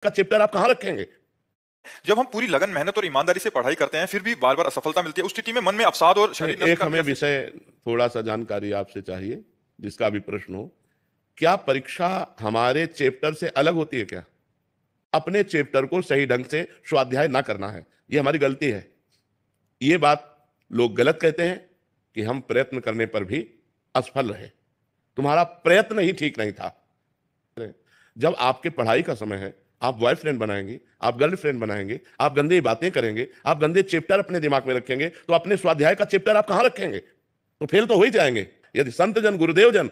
का चैप्टर आप कहां रखेंगे? जब हम पूरी लगन, मेहनत और ईमानदारी से पढ़ाई करते हैं, फिर भी बार-बार असफलता मिलती है, उस स्थिति में मन में अवसाद और शारीरिक नष्ट एक का भी हमें असर। विषय थोड़ा सा जानकारी आपसे चाहिए, जिसका भी प्रश्न हो। क्या परीक्षा हमारे चैप्टर से अलग होती है क्या? अपने चैप्टर को सही ढंग से स्वाध्याय ना करना है, ये हमारी गलती है। ये बात लोग गलत कहते हैं कि हम प्रयत्न करने पर भी असफल रहे। तुम्हारा प्रयत्न ही ठीक नहीं था। जब आपके पढ़ाई का समय है, आप बॉयफ्रेंड बनाएंगे, आप गर्लफ्रेंड बनाएंगे, आप गंदी बातें करेंगे, आप गंदे चैप्टर अपने दिमाग में रखेंगे, तो अपने स्वाध्याय का चैप्टर आप कहां रखेंगे? तो फेल तो हो ही जाएंगे। यदि संत जन, गुरुदेव जन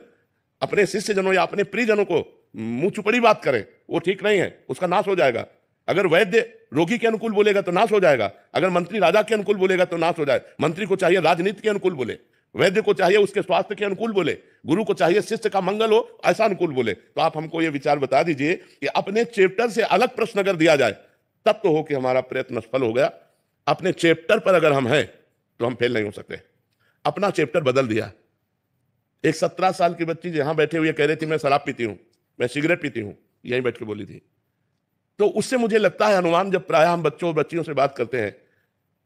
अपने शिष्य जनों या अपने प्रियजनों को मुंह चुपड़ी बात करे, वो ठीक नहीं है, उसका नाश हो जाएगा। अगर वैद्य रोगी के अनुकूल बोलेगा तो नाश हो जाएगा, अगर मंत्री राजा के अनुकूल बोलेगा तो नाश हो जाएगा। मंत्री को चाहिए राजनीति के अनुकूल बोले, वैद्य को चाहिए उसके स्वास्थ्य के अनुकूल बोले, गुरु को चाहिए शिष्य का मंगल हो, ऐसा अनुकूल बोले। तो आप हमको ये विचार बता दीजिए कि अपने चैप्टर से अलग प्रश्न अगर दिया जाए, तब तो हो कि हमारा प्रयत्न सफल हो गया। अपने चैप्टर पर अगर हम हैं तो हम फेल नहीं हो सकते। अपना चैप्टर बदल दिया। एक 17 साल की बच्ची जहां बैठे हुए कह रही थी मैं शराब पीती हूं, मैं सिगरेट पीती हूं, यहीं बैठ के बोली थी। तो उससे मुझे लगता है अनुमान, जब प्रायः हम बच्चों और बच्चियों से बात करते हैं,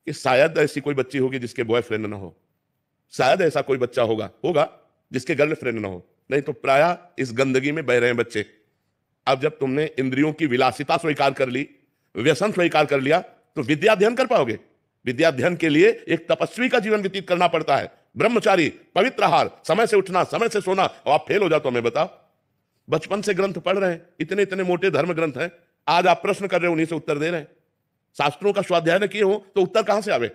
कि शायद ऐसी कोई बच्ची होगी जिसके बॉयफ्रेंड ना हो, शायद ऐसा कोई बच्चा होगा जिसके गर्लफ्रेंड ना हो, नहीं तो प्रायः इस गंदगी में बह रहे हैं बच्चे। अब जब तुमने इंद्रियों की विलासिता स्वीकार कर ली, व्यसन स्वीकार कर लिया, तो विद्या अध्ययन कर पाओगे? विद्या अध्ययन के लिए एक तपस्वी का जीवन व्यतीत करना पड़ता है, ब्रह्मचारी, पवित्र आहार, समय से उठना, समय से सोना। और आप फेल हो जाओ तो हमें बताओ। बचपन से ग्रंथ पढ़ रहे हैं, इतने इतने मोटे धर्म ग्रंथ हैं, आज आप प्रश्न कर रहे हो, उन्हीं से उत्तर दे रहे हैं। शास्त्रों का स्वाध्याय न किए हो तो उत्तर कहां से आवे?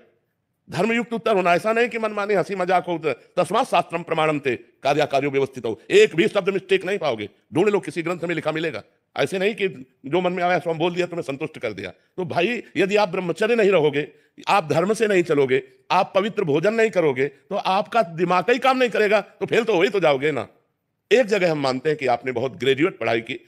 धर्मयुक्त उत्तर होना, ऐसा नहीं कि मनमानी हंसी मजाक हो। तस्मात् शास्त्रम प्रमाणम ते कार्यो व्यवस्थित हो, एक भी शब्द मिस्टेक नहीं पाओगे। ढूंढ लो, किसी ग्रंथ में लिखा मिलेगा। ऐसे नहीं कि जो मन में आया सो हम बोल दिया, तुम्हें संतुष्ट कर दिया। तो भाई, यदि आप ब्रह्मचर्य नहीं रहोगे, आप धर्म से नहीं चलोगे, आप पवित्र भोजन नहीं करोगे, तो आपका दिमाग ही काम नहीं करेगा, तो फेल तो हो ही तो जाओगे ना। एक जगह हम मानते हैं कि आपने बहुत ग्रेजुएट पढ़ाई की,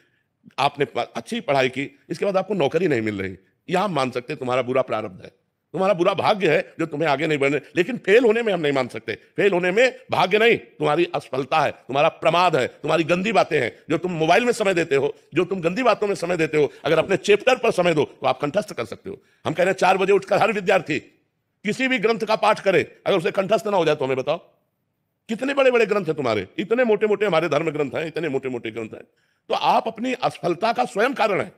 आपने अच्छी पढ़ाई की, इसके बाद आपको नौकरी नहीं मिल रही, यह हम मान सकते तुम्हारा बुरा प्रारब्ध है, तुम्हारा बुरा भाग्य है जो तुम्हें आगे नहीं बढ़ने। लेकिन फेल होने में हम नहीं मान सकते। फेल होने में भाग्य नहीं, तुम्हारी असफलता है, तुम्हारा प्रमाद है, तुम्हारी गंदी बातें हैं, जो तुम मोबाइल में समय देते हो, जो तुम गंदी बातों में समय देते हो। अगर अपने चैप्टर पर समय दो तो आप कंठस्थ कर सकते हो। हम कह रहे हैं 4 बजे उठकर हर विद्यार्थी किसी भी ग्रंथ का पाठ करे, अगर उसे कंठस्थ ना हो जाए तो हमें बताओ। कितने बड़े बड़े ग्रंथ है तुम्हारे, इतने मोटे मोटे हमारे धर्म ग्रंथ हैं, इतने मोटे मोटे ग्रंथ हैं। तो आप अपनी असफलता का स्वयं कारण है,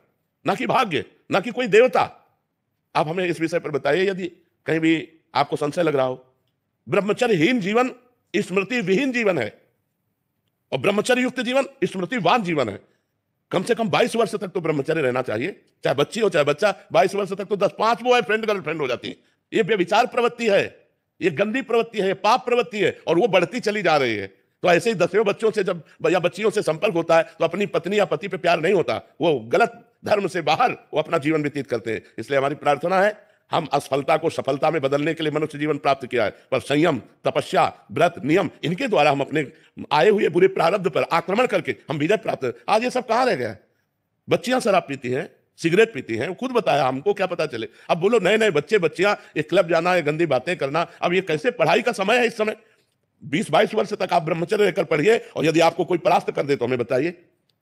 ना कि भाग्य, ना कि कोई देवता। आप हमें इस विषय पर बताइए, यदि कहीं भी आपको संशय लग रहा हो। ब्रह्मचर्यहीन जीवन स्मृति विहीन जीवन है, और ब्रह्मचर्य युक्त जीवन स्मृतिवान जीवन है। कम से कम 22 वर्ष तक तो ब्रह्मचर्य रहना चाहिए, चाहे बच्ची हो चाहे बच्चा। 22 वर्ष तक तो 10-5 बॉयफ्रेंड गर्लफ्रेंड हो जाती है। ये व्यभिचार प्रवृत्ति है, ये गंदी प्रवृत्ति है, पाप प्रवृत्ति है, और वो बढ़ती चली जा रही है। तो ऐसे ही 10वें बच्चों से जब या बच्चियों से संपर्क होता है, तो अपनी पत्नी या पति पे प्यार नहीं होता, वो गलत धर्म से बाहर वो अपना जीवन व्यतीत करते हैं। इसलिए हमारी प्रार्थना है, हम असफलता को सफलता में बदलने के लिए मनुष्य जीवन प्राप्त किया है, पर संयम, तपस्या, व्रत, नियम, इनके द्वारा हम अपने आए हुए बुरे प्रारब्ध पर आक्रमण करके हम विजय प्राप्त। आज ये सब कहां रह गया है? बच्चियां शराब पीती हैं, सिगरेट पीती हैं, खुद बताया, हमको क्या पता चले। अब बोलो नए नए बच्चे बच्चियां एक क्लब जाना है, गंदी बातें करना। अब ये कैसे? पढ़ाई का समय है इस समय। 20-22 वर्ष तक आप ब्रह्मचर्य रहकर पढ़िए, और यदि आपको कोई परास्त कर दे तो हमें बताइए।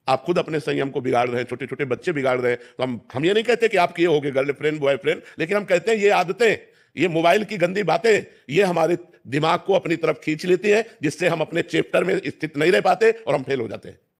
आप खुद अपने संयम को बिगाड़ रहे हैं, छोटे छोटे बच्चे बिगाड़ रहे हैं। तो हम ये नहीं कहते कि आप किए होगे गर्लफ्रेंड बॉयफ्रेंड, लेकिन हम कहते हैं ये आदतें, ये मोबाइल की गंदी बातें, ये हमारे दिमाग को अपनी तरफ खींच लेती है, जिससे हम अपने चैप्टर में स्थित नहीं रह पाते और हम फेल हो जाते हैं।